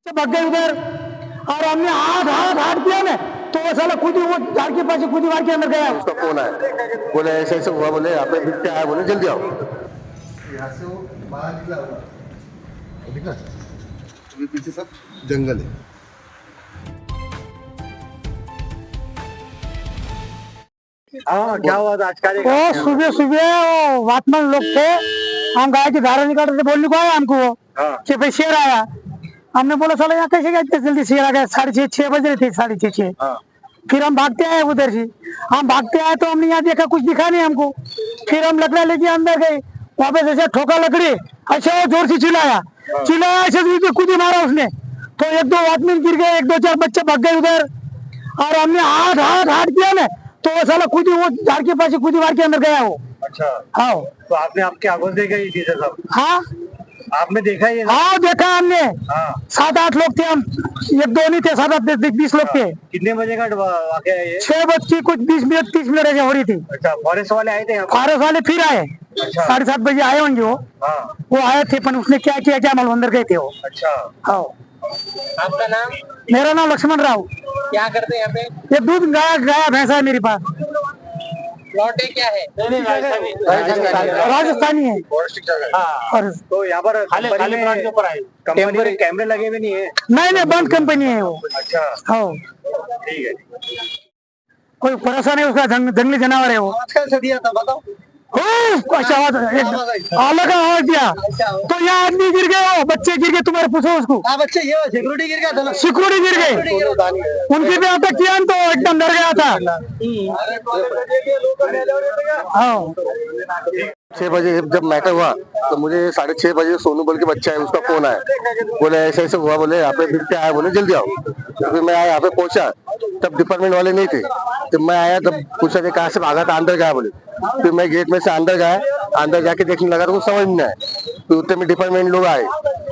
भाग गए उधर और हमने हाथ हाथ हाथ किया ना तो वो साला खुद ही वो झाड़ के पास खुद ही मार के अंदर गया। उसका फोन आया, बोले ऐसे ऐसे हुआ, बोले यहाँ पे दिख के आया, बोले जल्दी आओ। यहाँ से वो बाहर निकला हुआ दिखा, अभी पीछे सब जंगल है। हाँ, क्या हुआ था आज का? वो सुबह सुबह वो वातमन लोग थे, हम गाय की धारा निकाल रहे थे, बोलने को आया हमको वो कि भाई शेर आया। हमने बोला साला यहाँ कैसे गए, इतने जल्दी शेर आ गया, 6:30 बज रहे थे, 6:30। फिर हम भागते आए उधर से, हम भागते आए तो हमने यहाँ देखा कुछ दिखा नहीं हमको। फिर हम लकड़ा लेके अंदर गए, वहां पे जैसे ठोका लकड़ी, अच्छा वो जोर से चिल्लाया ऐसे खुद ही मारा उसने। तो 1-2 आदमी गिर गए, 1-2-4 बच्चे भाग गए उधर और हमने हाथ हाथ हाथ किया ना तो वो साला खुद ही वो झाड़ के पास खुद ही मार के अंदर गया वो। अच्छा, हाँ तो आपने आपके आवाज देखा ये चीजें सब? हाँ आपने देखा ये? हाँ देखा हमने। हाँ। 7-8 लोग थे हम, 1-2 नहीं थे, 7-8 20 लोग थे। कितने बजे का वाकया है ये? 6 बज के कुछ 20 मिनट 30 मिनट ऐसे हो रही थी। अच्छा, फॉरेस्ट वाले आए थे यहाँ पर? फॉरेस्ट वाले फिर आए, अच्छा। 7:30 बजे आए होंगे वो। हाँ। वो आए थे पर उसने क्या किया क्या मालूम, अंदर गए थे वो। अच्छा, हाँ। आपका नाम? मेरा नाम लक्ष्मण राव। क्या करते हैं यहाँ पे? ये दूध गाया गाया भैंसा है मेरे पास। लौटे क्या है? राजस्थानी है। हाँ। और तो यहाँ पर कंपनी में कैमरे लगे हुए नहीं है? नहीं बंद कंपनी है वो। अच्छा, हाँ ठीक है। कोई भरोसा नहीं उसका, जंगली जानवर है वो। कैसे दिया था बताओ? अच्छा अलग आवाज दिया तो यहाँ आदमी गिर गए, वो बच्चे गिर गए, तुम्हारे पूछो उसको। हाँ बच्चे, ये सिक्योरिटी गिर गया था ना? सिक्योरिटी गिर गए, उनकी भी अटैक किया तो एकदम डर गया था। हाँ 6 बजे जब मैटर हुआ तो मुझे 6:30 बजे सोनू बोल के बच्चा है, उसका फोन आया, बोले ऐसे ऐसे हुआ, बोले यहाँ पे दिख के आया, बोले जल्दी आओ। तो फिर मैं आया, यहाँ पे पहुंचा, तब डिपार्टमेंट वाले नहीं थे। जब मैं आया तब पूछा कि कहाँ से भागा था, अंदर गया बोले। फिर मैं गेट में से अंदर गया, अंदर जाके देखने लगा तो कुछ समझ नहीं आया। फिर उतने में डिपार्टमेंट लोग आए,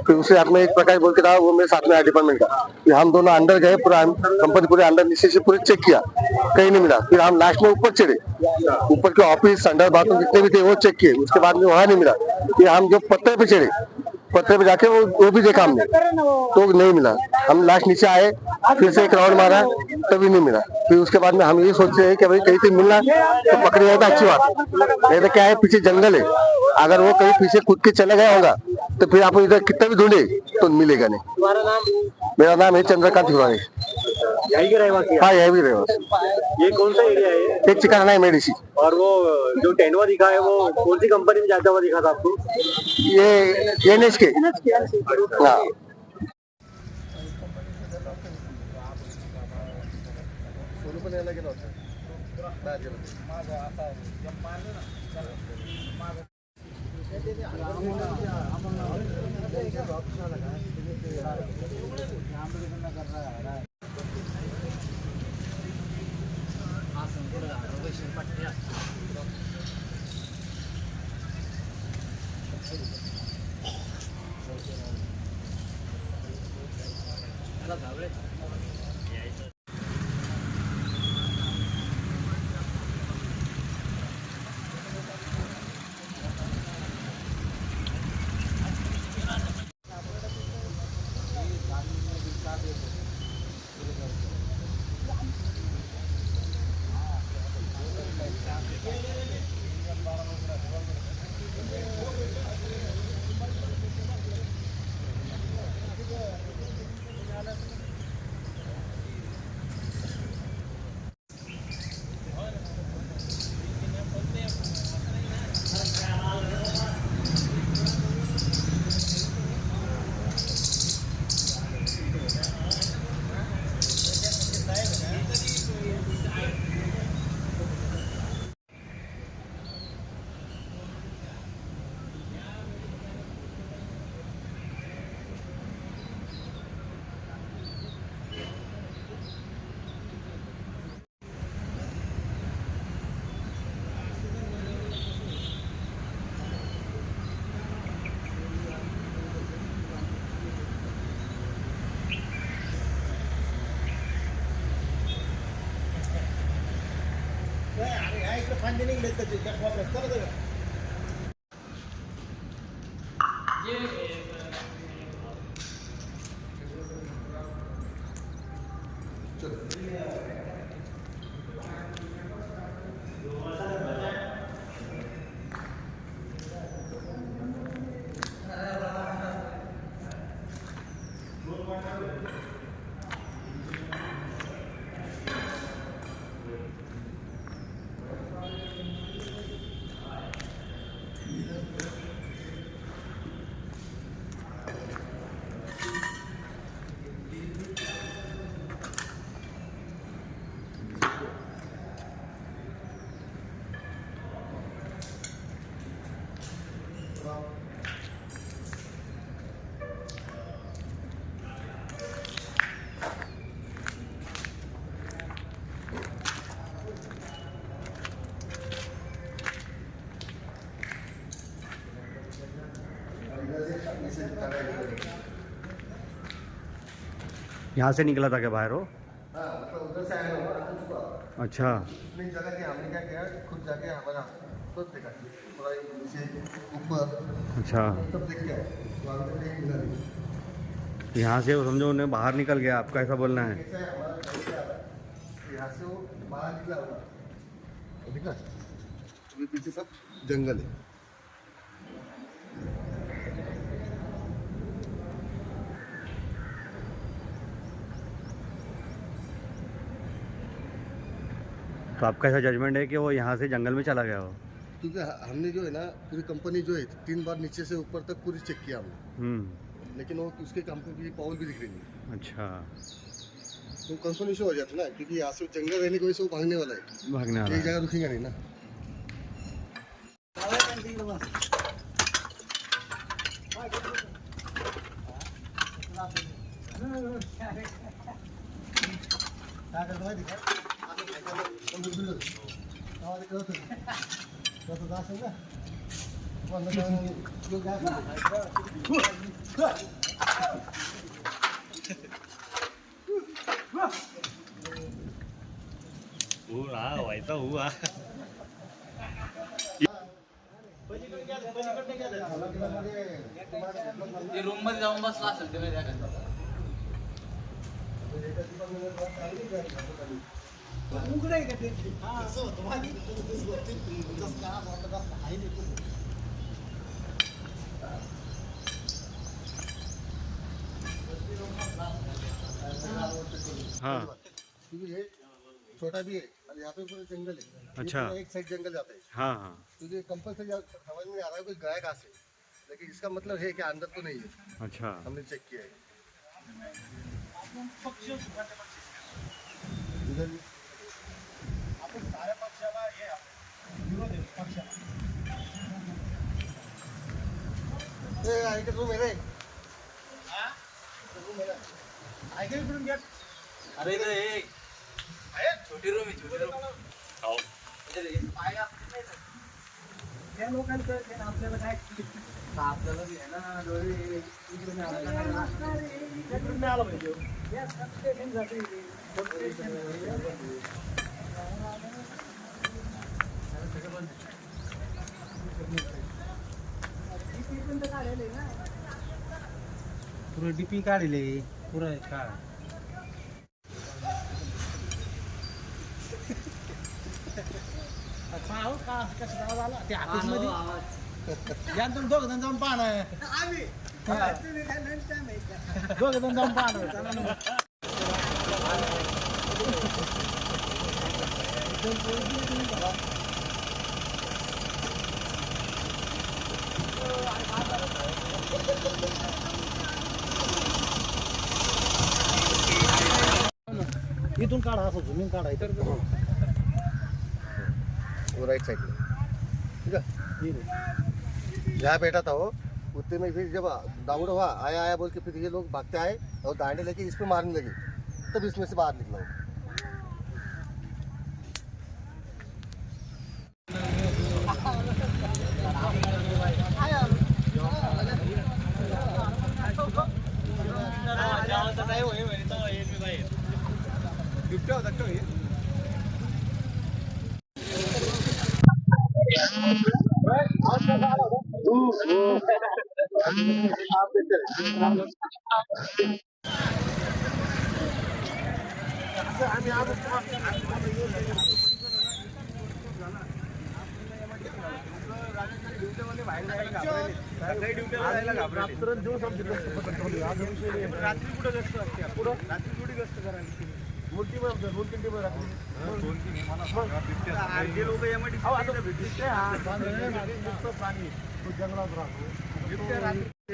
फिर उससे आप में एक प्रकाश बोल के था, वो मेरे साथ में आया डिपार्टमेंट का। फिर हम दोनों अंदर गए, पूरा कंपनी पूरे अंदर नीचे से पूरे चेक किया, कहीं नहीं मिला। फिर हम लास्ट में ऊपर चढ़े, ऊपर के ऑफिस संडर बाथरूम जितने भी थे वो चेक किए, उसके बाद में वहां नहीं मिला। फिर हम जो पत्थर पे चढ़े, पत्थर पे जाके वो भी देखा हमने तो नहीं मिला। हम लास्ट नीचे आए, फिर से एक राउंड मारा, तभी नहीं मिला। फिर उसके बाद में हम ये सोचते हैं कि भाई कहीं से मिलना तो पकड़े जाए तो अच्छी बात, नहीं तो क्या है पीछे जंगल है, अगर वो कहीं पीछे कूद के चला गया होगा तो फिर आप इधर कितना भी ढूंढे तो मिलेगा नहीं। तुम्हारा नाम? मेरा नाम है चंद्रकांत तिवारी। यही के रहवासी? हाँ यही भी रहेगा। ये कौन सा एरिया है? एक चिकन है मेडिसी। और वो जो टेंटवा दिखा है वो कौन सी कंपनी में जाता हुआ दिखा था आपको? ये NHK। हाँ यहाँ से निकला था क्या बाहर हो? हाँ मतलब उधर से आया हुआ आ चुका। अच्छा। इतनी जगह कि हमने क्या किया, खुद जाके हमारा खुद देखा पूरा नीचे ऊपर अच्छा, सब देख के आए, तो आगे तो कहीं मिला नहीं। यहाँ से वो समझो उन्हें बाहर निकल गया, आपका ऐसा बोलना है? कैसा है हमारा घर से आ रहा है, यहाँ से वो बाहर निकला हुआ दिखा, अभी पीछे सब जंगल है। तो आपका ऐसा जजमेंट है कि वो यहाँ से जंगल में चला गया हो? क्योंकि हमने जो है ना पूरी कंपनी जो है 3 बार नीचे से ऊपर तक पूरी चेक किया हमने, लेकिन वो उसके कंपनी की पावर भी दिख रही नहीं। अच्छा, तो कंपनी शो हो जाता ना, क्योंकि यहाँ से जंगल रहने की वजह से वो भागने वाला है, भागने वाला एक है। जगह रुकेगा नहीं ना। वैसा हुआ। रूम मध्ये जाऊन बसला असेल ते माहिती आहे का? हाँ, क्योंकि ये छोटा भी है और यहाँ पे पूरा जंगल है। ये अच्छा। पूरा एक साइड जंगल जाता है, हाँ, हाँ। क्योंकि कंपल्सरी समझ में आ रहा है कोई गया कहाँ से, लेकिन इसका मतलब है कि अंदर तो नहीं है, अच्छा, हमने चेक किया है। इधर भी ए, ऐका रूम आहे रे. रूम आहे ना. ऐका इकडून घ्या. अरे इथं एक छोटी रूम आहे, छोटी रूम. हो. पाय असते नाही तर. त्या लोकांचं ते आपल्याला काय आपल्याला बी आहे ना डोळे इकडून आला पाहिजे. या स्टेशन जाते पुरं डीपी काढले पुरं का कसं झाला ते ऑफिस मध्ये या तुम्ही दोघ जण जाऊन पाहणं दोघ जण जाऊन पाहणं इथून काढा असं झुमिंग काढा इतर वो राइट साइड में. ठीक है. जहाँ बैठा था वो उतने में फिर जब दाऊड़ हुआ आया आया बोल के फिर ये लोग भागते आए और दांडे लेके इस पे मारने लगे, तब इसमें से बाहर निकला वो.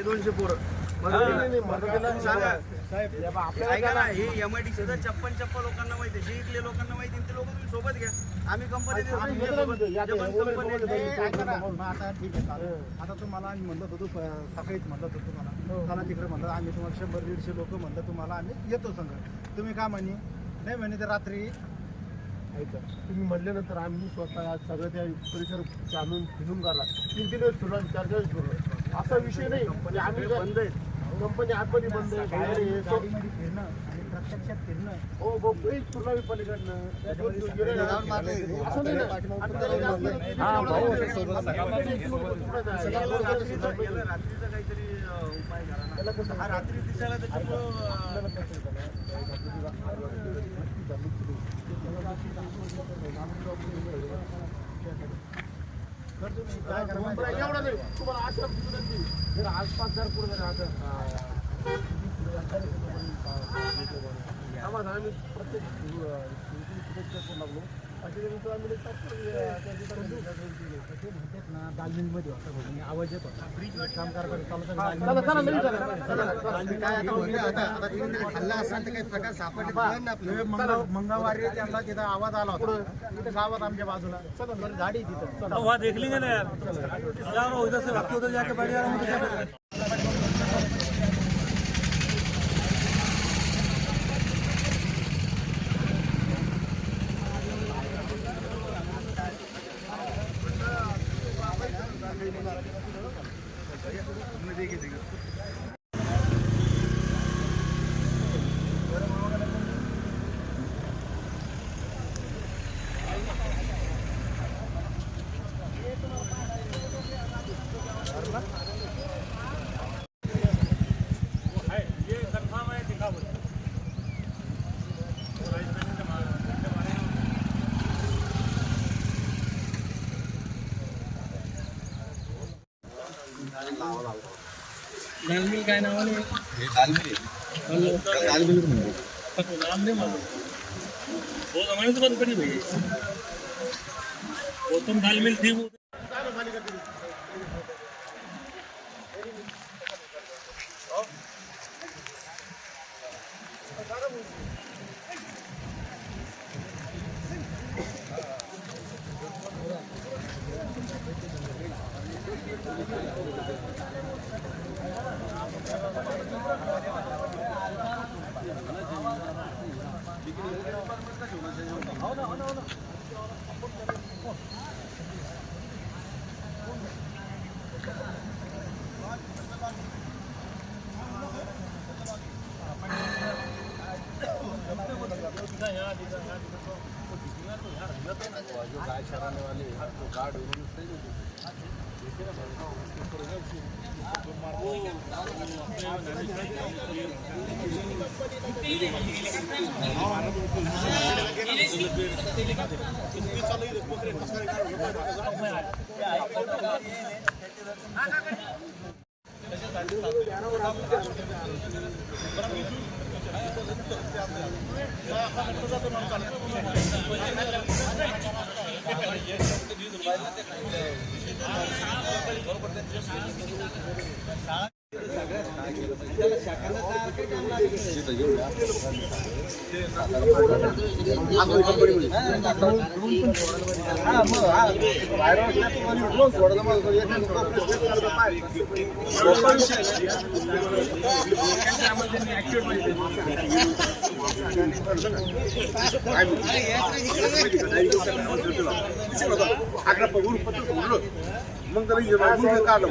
200 पोरं ऐका ना, हे MIDC चं 56 लोकांना माहिती आहे, जे इथले लोकांना माहिती आहे, ते लोक तुम्ही सोबत घ्या. आम्ही कंपनी आता ठीक आहे चालेल. आता तुम्हाला आम्ही म्हणलं होतो सकाळीच म्हणलं होतं तुम्हाला चला तिकडे म्हणलं आम्ही तुम्हाला 100-150 लोक म्हणलं तुम्हाला आम्ही येतो संघ. तुम्ही काय म्हणे नाही म्हणे ते रात्री ऐका तुम्ही म्हटल्यानंतर आम्ही स्वतः सगळं त्या परिसर चालून फिरून काढला 3 दिवस फिरलो 4 दिवस फिरलो असा विषय नाही. म्हणजे आम्ही बंद आहे कंपनी आतमध्ये बंद आहे बाहेर आहे गाडीमध्ये फिरणं आणि प्रत्यक्षात फिरणं हो हो तुला पलीकडनं असं नाही ना. आणि त्याला जास्त रात्रीचा काहीतरी उपाय करा ना. हा रात्री दिसायला एवढं नाही तुम्हाला आश्रम जर आसपास जर पुढे राहतं आम्हाला आम्ही प्रत्येक लागलो दालमिलमध्ये होता आवाज येत होता काम करायला मंगळवारी त्यांना तिथं आवाज आला होता तिथं गावात आमच्या बाजूला गाडी तिथं देखली ना यार उधर से उधर जाके बैठ जा दालमिल काय नावाने दालमिल नाम नहीं मालूम वो हमारे तो बंद पड़ी भाई वो तुम दालमिल थी वो जो गाय चराने वाले जो गार्ड मग तरी काढलं